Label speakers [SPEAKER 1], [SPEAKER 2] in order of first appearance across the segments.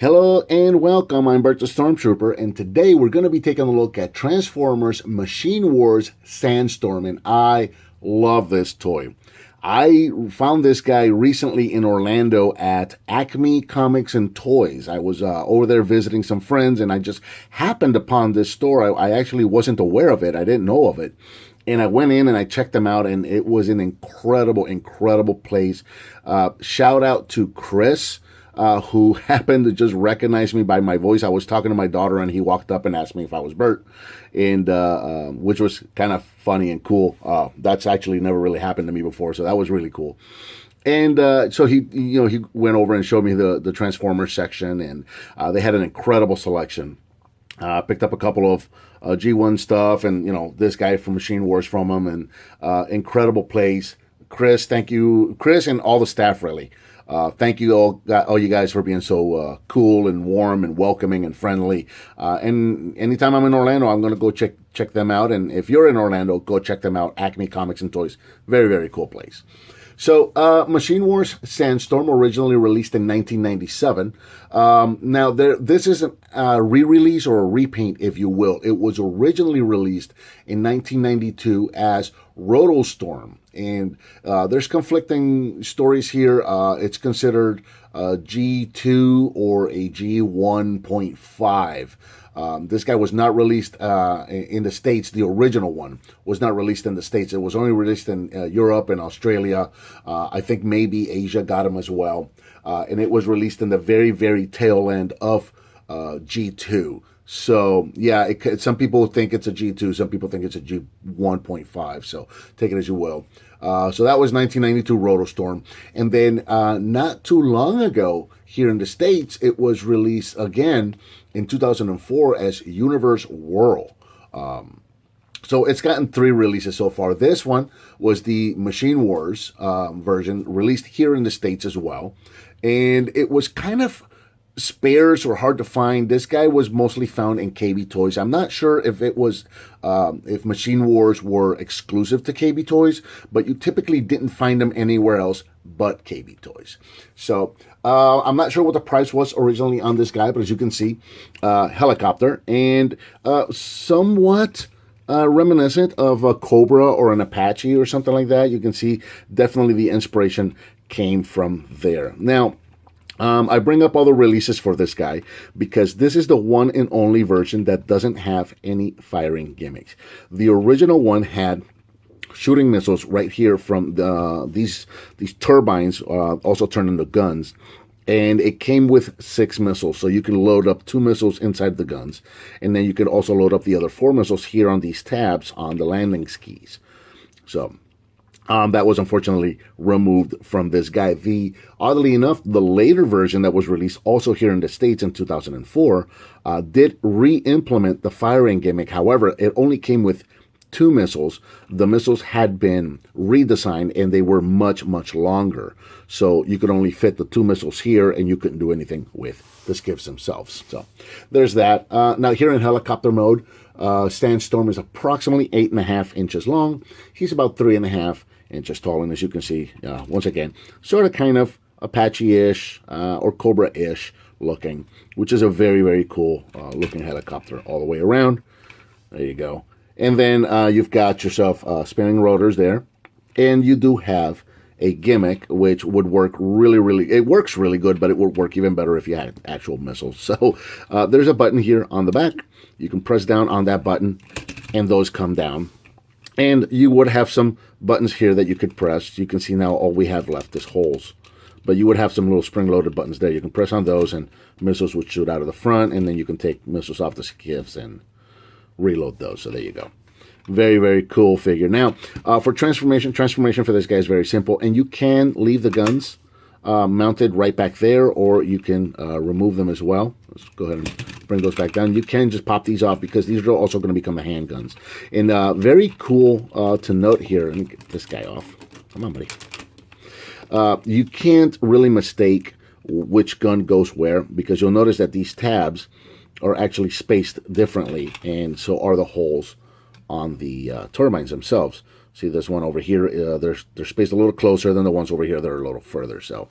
[SPEAKER 1] Hello and welcome, I'm Bert the Stormtrooper, and today we're going to be taking a look at Transformers Machine Wars Sandstorm, and I love this toy. I found this guy recently in Orlando at Acme Comics and Toys. I was over there visiting some friends, and I just happened upon this store. I actually wasn't aware of it. I didn't know of it. And I went in and I checked them out, and it was an incredible, incredible place. Shout out to Chris, who happened to just recognize me by my voice. I was talking to my daughter, and he walked up and asked me if I was Bert, and which was kind of funny and cool. That's actually never really happened to me before, so that was really cool. And so he went over and showed me the Transformers section, and they had an incredible selection. Picked up a couple of G1 stuff, and this guy from Machine Wars from him, and incredible place. Chris, thank you, Chris, and all the staff really. Thank you all you guys for being so cool and warm and welcoming and friendly. And anytime I'm in Orlando, I'm going to go check them out. And if you're in Orlando, go check them out. Acme Comics and Toys, very, very cool place. So, Machine Wars Sandstorm, originally released in 1997. Now, this is a re-release or a repaint, if you will. It was originally released in 1992 as Rotostorm. And there's conflicting stories here. It's considered a G2 or a G1.5. This guy was not released in the States. The original one was not released in the States. It was only released in Europe and Australia. I think maybe Asia got him as well. And it was released in the very, very tail end of G2. So, yeah, some people think it's a G2. Some people think it's a G1.5. So, take it as you will. So, that was 1992 Rotostorm. And then, not too long ago, here in the States, it was released again in 2004 as Universe Whirl. So, it's gotten 3 releases so far. This one was the Machine Wars version, released here in the States as well. And it was kind of sparse or hard to find. This guy was mostly found in KB Toys. I'm not sure if it was if Machine Wars were exclusive to KB Toys, but you typically didn't find them anywhere else but KB Toys. So I'm not sure what the price was originally on this guy, but as you can see, helicopter, and somewhat reminiscent of a Cobra or an Apache or something like that. You can see definitely the inspiration came from there. Now, I bring up all the releases for this guy because this is the one and only version that doesn't have any firing gimmicks. The original one had shooting missiles right here from these turbines, also turned into guns. And it came with 6 missiles, so you can load up 2 missiles inside the guns. And then you could also load up the other 4 missiles here on these tabs on the landing skis. So that was unfortunately removed from this guy. Oddly enough, the later version that was released also here in the States in 2004 did re-implement the firing gimmick. However, it only came with 2 missiles. The missiles had been redesigned and they were much, much longer. So you could only fit the 2 missiles here and you couldn't do anything with the skiffs themselves. So there's that. Now here in helicopter mode, Sandstorm is approximately 8.5 inches long. He's about 3.5 inches tall, and as you can see, once again, sort of kind of Apache-ish or Cobra-ish looking, which is a very, very cool looking helicopter all the way around. There you go. And then you've got yourself spinning rotors there, and you do have a gimmick which would work really, it works really good, but it would work even better if you had actual missiles. So there's a button here on the back. You can press down on that button, and those come down. And you would have some buttons here that you could press. You can see now all we have left is holes. But you would have some little spring-loaded buttons there. You can press on those, and missiles would shoot out of the front, and then you can take missiles off the skiffs and reload those. So there you go. Very, very cool figure. Now, for transformation for this guy is very simple, and you can leave the guns mounted right back there, or you can remove them as well. Let's go ahead and bring those back down. You can just pop these off because these are also going to become the handguns. And very cool to note here, let me get this guy off. Come on, buddy. You can't really mistake which gun goes where because you'll notice that these tabs are actually spaced differently, and so are the holes on the turbines themselves. See this one over here, they're spaced a little closer than the ones over here that are a little further. So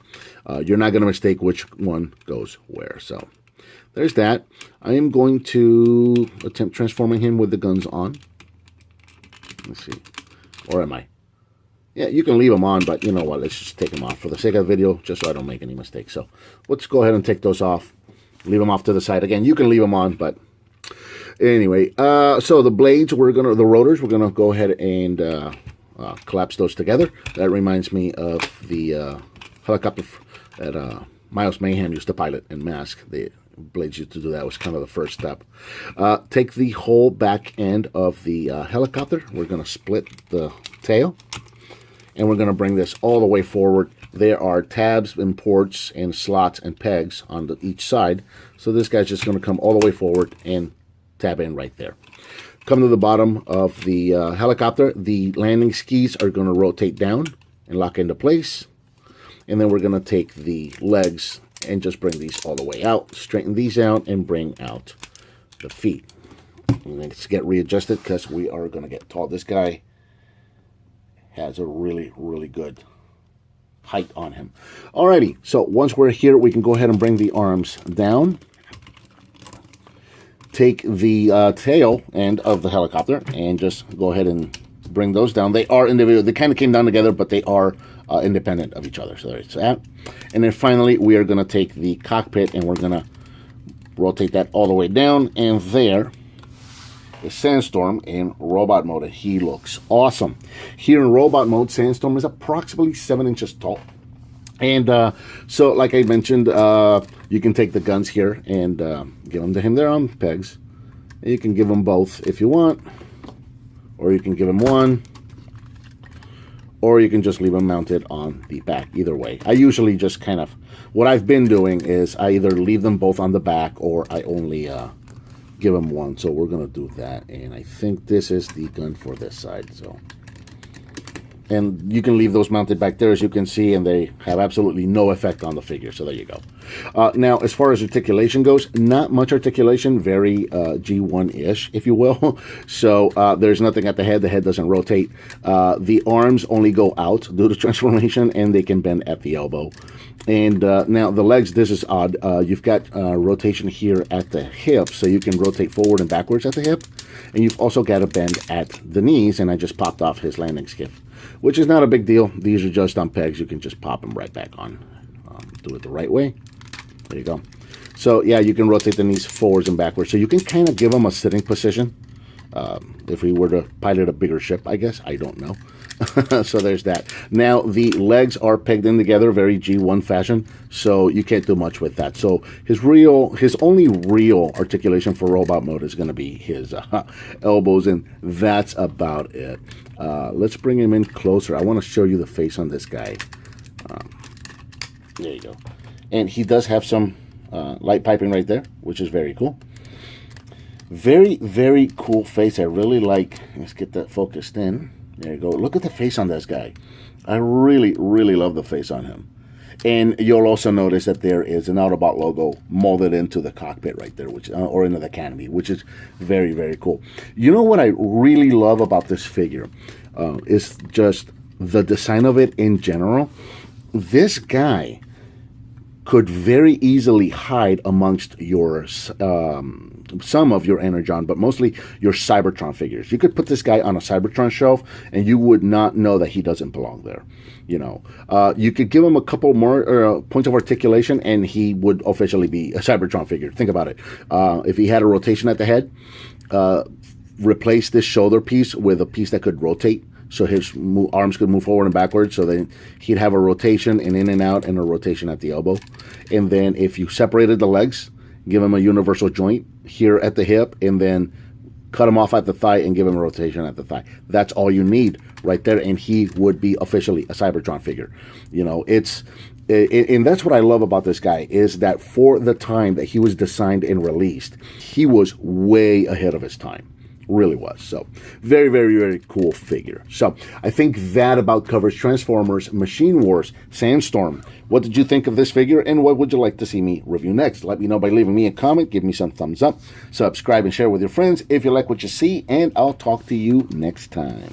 [SPEAKER 1] you're not going to mistake which one goes where. So there's that. I am going to attempt transforming him with the guns on. Let's see. Or am I? Yeah, you can leave them on, but you know what? Let's just take them off for the sake of the video, just so I don't make any mistakes. So let's go ahead and take those off. Leave them off to the side. Again, you can leave them on, but anyway. So the blades, the rotors, we're gonna go ahead and collapse those together. That reminds me of the helicopter that Miles Mayhem used to pilot in Mask. The blades used to do that. Was kind of the first step. Take the whole back end of the helicopter. We're gonna split the tail. And we're going to bring this all the way forward. There are tabs and ports and slots and pegs on each side. So this guy's just going to come all the way forward and tab in right there. Come to the bottom of the helicopter. The landing skis are going to rotate down and lock into place. And then we're going to take the legs and just bring these all the way out. Straighten these out and bring out the feet. Let's get readjusted because we are going to get tall. This guy has a really, really good height on him. Alrighty, so once we're here, we can go ahead and bring the arms down. Take the tail end of the helicopter and just go ahead and bring those down. They are individual. They kind of came down together, but they are independent of each other. So there's that. And then finally, we are going to take the cockpit and we're going to rotate that all the way down. And there is Sandstorm in robot mode. He looks awesome. Here in robot mode, Sandstorm is approximately 7 inches tall. And so, like I mentioned, you can take the guns here and give them to him. They're on pegs. You can give them both if you want. Or you can give him one. Or you can just leave them mounted on the back. Either way. I usually just kind of... What I've been doing is I either leave them both on the back or I only... give him one. So we're gonna do that, and I think this is the gun for this side. So, and you can leave those mounted back there, as you can see, and they have absolutely no effect on the figure. So there you go. Now, as far as articulation goes, not much articulation, very G1-ish, if you will. So there's nothing at the head. The head doesn't rotate. The arms only go out due to transformation, and they can bend at the elbow. And now the legs, this is odd. You've got rotation here at the hip, so you can rotate forward and backwards at the hip. And you've also got a bend at the knees, and I just popped off his landing skiff, which is not a big deal. These are just on pegs. You can just pop them right back on. Do it the right way. There you go. So, yeah, you can rotate the knees forwards and backwards. So you can kind of give them a sitting position. If we were to pilot a bigger ship, I guess. I don't know. So there's that. Now, the legs are pegged in together, very G1 fashion, so you can't do much with that. So his only real articulation for robot mode is going to be his elbows, and that's about it. Let's bring him in closer. I want to show you the face on this guy. There you go. And he does have some light piping right there, which is very cool. Very, very cool face. I really like... Let's get that focused in. There you go. Look at the face on this guy. I really, really love the face on him. And you'll also notice that there is an Autobot logo molded into the cockpit right there, which or into the canopy, which is very, very cool. You know what I really love about this figure is just the design of it in general. This guy could very easily hide amongst your some of your Energon, but mostly your Cybertron figures. You could put this guy on a Cybertron shelf, and you would not know that he doesn't belong there. You know, you could give him a couple more points of articulation, and he would officially be a Cybertron figure. Think about it. If he had a rotation at the head, replace this shoulder piece with a piece that could rotate, so his arms could move forward and backwards, so then he'd have a rotation and in and out and a rotation at the elbow. And then if you separated the legs, give him a universal joint here at the hip, and then cut him off at the thigh and give him a rotation at the thigh. That's all you need right there, and he would be officially a Cybertron figure. You know, and that's what I love about this guy, is that for the time that he was designed and released, he was way ahead of his time. Really was. So very, very, very cool figure. So I think that about covers Transformers Machine Wars Sandstorm. What did you think of this figure, and what would you like to see me review next? Let me know by leaving me a comment. Give me some thumbs up. Subscribe and share with your friends if you like what you see, and I'll talk to you next time.